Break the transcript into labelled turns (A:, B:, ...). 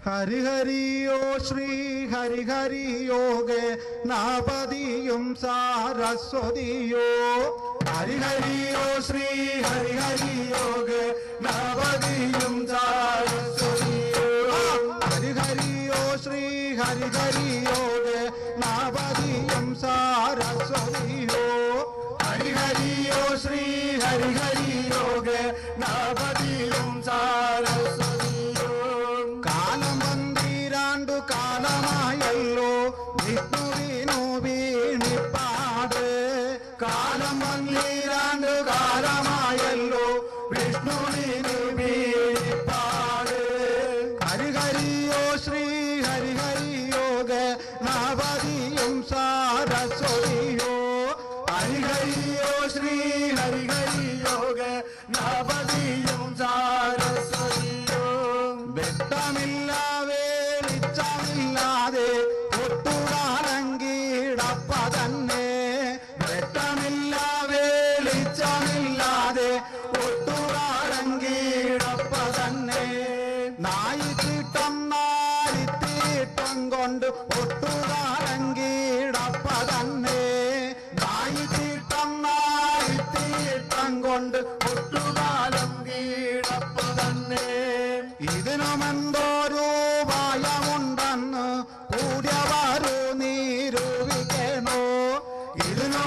A: ഹരി ഹരിയോ ശ്രീ ഹരി ഹരി യോഗേ നാപതിയും സാരസ്വതിയോ ഹരി ഹരിയോ ശ്രീ ഹരി ഹരി യോഗേ നാപതിയും സാരസ്വതിയോ ഹരി ഹരിയോ ശ്രീ ഹരി ഹരി യോഗേ നാപതിയും സാരസ്വതിയോ ഹരി ഹരിയോ ശ്രീ ഹരി ഹരി യോഗേ നാപതിയും സാരസ്വതിയോ കാലം വന്നിരാണ്ടു കാലമായല്ലോ വിഷ്ണുവിനു വീണിപ്പാട് കാലം വന്നിരാണ്ടു കാലമായല്ലോ വിഷ്ണുവിനു വീണിപ്പാട് ഹരി ഹരിയോ ശ്രീ ഹരി ഹരി യോഗ നാപതിയും സാരസ്വതിയോ ഹരി ഹരിയോ ശ്രീ ഹരി ഹരി യോഗ നാപതിയും സാരസ്വതിയോ വെട്ടമില്ല വേളിച്ചമില്ലാതെ ഒട്ടുകാലങ്കീടപ്പ തന്നെ വെട്ടമില്ല വേളിച്ചമില്ലാതെ ഒട്ടുകാലങ്കീടപ്പ തന്നെ നായിത്തീട്ടം നായിത്തീട്ടം കൊണ്ട് ഒട്ടുകാലങ്കീടപ്പ തന്നെ നായിത്തീട്ടം നായിത്തീട്ടം കൊണ്ട് ഒട്ടുകാലങ്കീടപ്പ തന്നെ ഇതിനുമെന്തോരു ഭയമുണ്ടെന്ന് കൂടിയവരു നിരൂപിക്കണോ ഇതിനോ